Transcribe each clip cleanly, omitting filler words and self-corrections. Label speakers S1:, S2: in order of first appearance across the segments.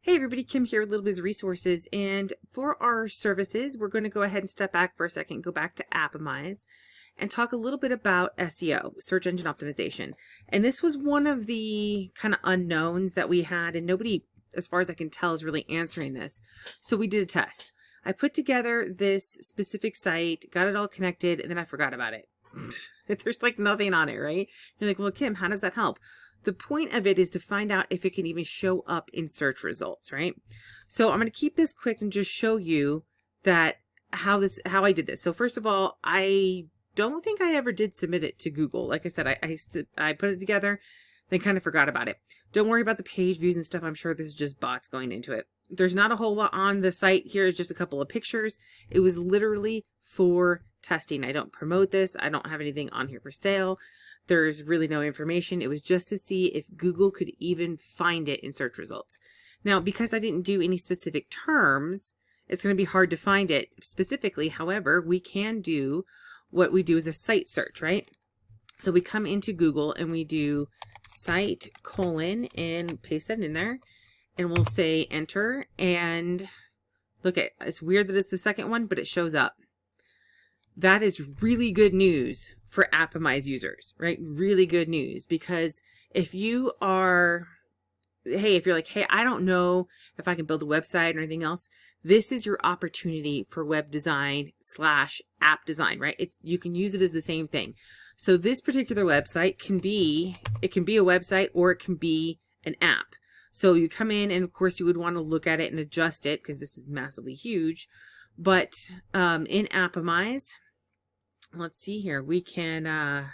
S1: Hey everybody, Kim here with Little Biz Resources, and for our services, we're going to go ahead and step back for a second, go back to Appimize, and talk a little bit about SEO, search engine optimization. And this was one of the kind of unknowns that we had, and nobody, as far as I can tell, is really answering this. So we did a test. I put together this specific site, got it all connected, and then I forgot about it. There's like nothing on it, right? You're like, well, Kim, how does that help? The point of it is to find out if it can even show up in search results, right? So I'm going to keep this quick and just show you that how I did this. So first of all, I don't think I ever did submit it to Google. Like I said, I put it together, then kind of forgot about it. Don't worry about the page views and stuff. I'm sure this is just bots going into it. There's not a whole lot on the site. Here is just a couple of pictures. It was literally for testing. I don't promote this. I don't have anything on here for sale. There's really no information. It was just to see if Google could even find it in search results. Now, because I didn't do any specific terms, it's going to be hard to find it specifically. However, we can do what we do as a site search, right? So we come into Google and we do site : and paste that in there. And we'll say enter. And look at, it's weird that it's the second one, but it shows up. That is really good news for Appimize users, right? Really good news, because if you are, if you're like, hey, I don't know if I can build a website or anything else, this is your opportunity for web design / app design, right? You can use it as the same thing. So this particular website can be a website or it can be an app. So you come in and of course you would want to look at it and adjust it because this is massively huge. But in Appimize, let's see here, we can,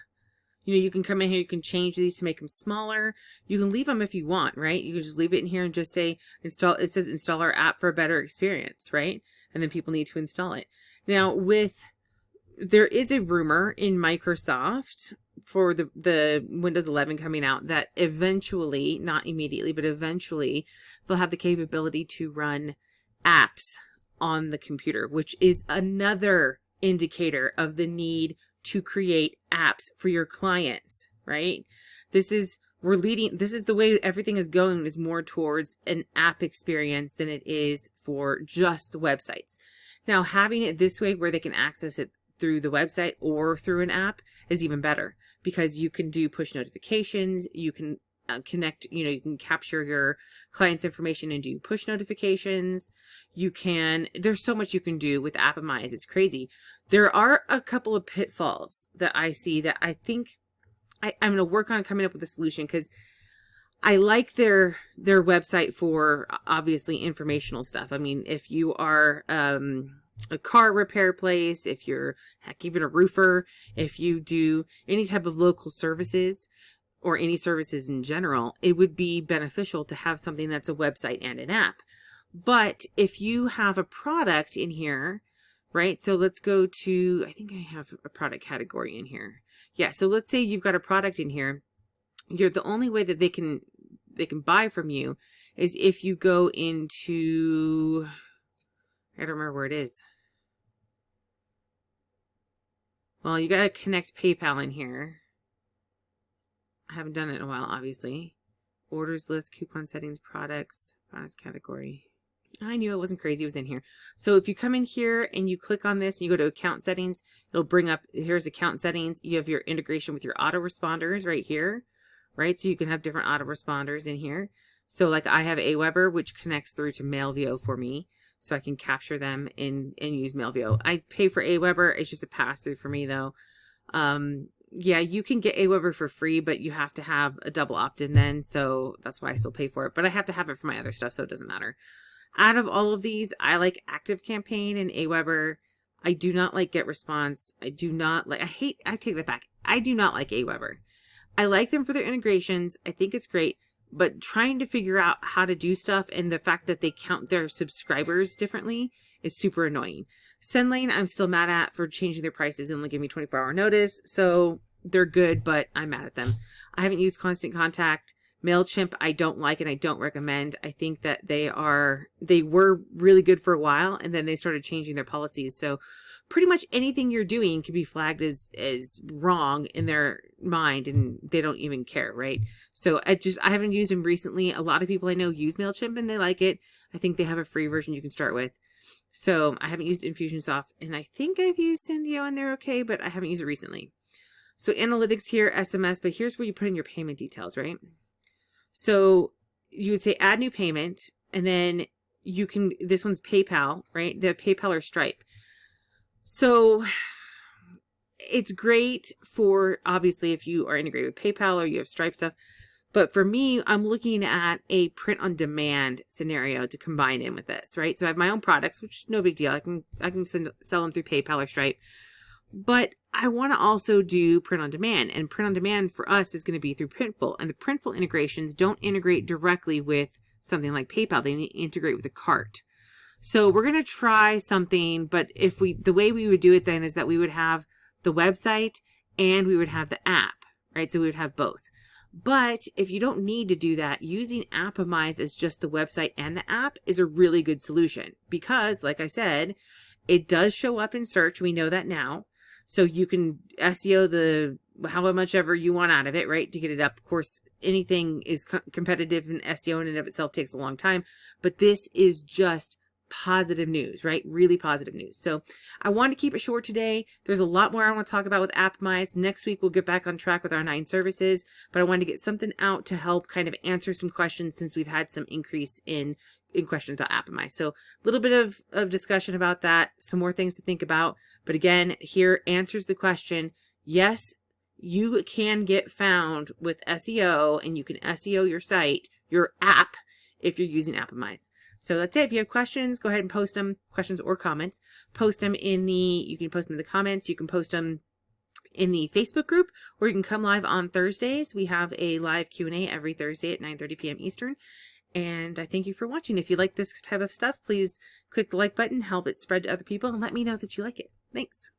S1: you can come in here, you can change these to make them smaller. You can leave them if you want, right? You can just leave it in here and just say, it says install our app for a better experience, right? And then people need to install it. Now there is a rumor in Microsoft for the Windows 11 coming out that eventually, not immediately, but eventually they'll have the capability to run apps on the computer, which is another indicator of the need to create apps for your clients, right? This is the way everything is going, is more towards an app experience than it is for just the websites. Now, having it this way where they can access it through the website or through an app is even better, because you can do push notifications, you can connect, you can capture your client's information and do push notifications. There's so much you can do with Appimize. It's crazy. There are a couple of pitfalls that I see that I think I'm going to work on coming up with a solution, because I like their website for obviously informational stuff. I mean, if you are a car repair place, if you're even a roofer, if you do any type of local services, or any services in general, it would be beneficial to have something that's a website and an app. But if you have a product in here, right? So let's go to, I think I have a product category in here. Yeah, so let's say you've got a product in here. The only way that they can buy from you is if you go into, I don't remember where it is. Well, you got to connect PayPal in here. I haven't done it in a while, obviously. Orders list, coupon settings, products category. I knew it wasn't crazy. It was in here. So if you come in here and you click on this, and you go to account settings, it'll bring up, here's account settings. You have your integration with your autoresponders right here, right? So you can have different autoresponders in here. So like I have Aweber, which connects through to Mailchimp for me. So I can capture them and use Mailchimp. I pay for Aweber. It's just a pass through for me though. Yeah, you can get Aweber for free, but you have to have a double opt-in then, so that's why I still pay for it. But I have to have it for my other stuff, so it doesn't matter. Out of all of these, I like ActiveCampaign and Aweber. I do not like GetResponse. I take that back. I do not like Aweber. I like them for their integrations. I think it's great, but trying to figure out how to do stuff and the fact that they count their subscribers differently is super annoying. SendLane, I'm still mad at for changing their prices and only giving me 24-hour notice. So they're good, but I'm mad at them. I haven't used Constant Contact. Mailchimp, I don't like and I don't recommend. I think that they were really good for a while and then they started changing their policies. So pretty much anything you're doing can be flagged as wrong in their mind, and they don't even care, right? So I haven't used them recently. A lot of people I know use Mailchimp and they like it. I think they have a free version you can start with. So I haven't used Infusionsoft, and I think I've used Syndio and they're okay, but I haven't used it recently. So analytics here, SMS, but here's where you put in your payment details, right? So you would say add new payment, and then you can, this one's PayPal, right? The PayPal or Stripe. So it's great for, obviously, if you are integrated with PayPal or you have Stripe stuff. But for me, I'm looking at a print on demand scenario to combine in with this, right? So I have my own products, which is no big deal. I can sell them through PayPal or Stripe. But I want to also do print on demand, and print on demand for us is going to be through Printful, and the Printful integrations don't integrate directly with something like PayPal. They integrate with a cart. So we're going to try something, but the way we would do it then is that we would have the website and we would have the app, right? So we would have both. But if you don't need to do that, using Appimize as just the website and the app is a really good solution, because like I said, it does show up in search. We know that now. So you can SEO how much ever you want out of it, right? To get it up. Of course, anything is competitive, and SEO in and of itself takes a long time, but this is just positive news, right? Really positive news. So I wanted to keep it short today. There's a lot more I want to talk about with Appimize. Next week, we'll get back on track with our 9 services, but I wanted to get something out to help kind of answer some questions, since we've had some increase in questions about Appimize. So a little bit of discussion about that, some more things to think about. But again, here answers the question. Yes, you can get found with SEO, and you can SEO your site, your app, if you're using Appimize. So that's it. If you have questions, go ahead and post them, questions or comments. Post them you can post them in the comments. You can post them in the Facebook group, or you can come live on Thursdays. We have a live Q&A every Thursday at 9:30 p.m. Eastern. And I thank you for watching. If you like this type of stuff, please click the like button, help it spread to other people, and let me know that you like it. Thanks.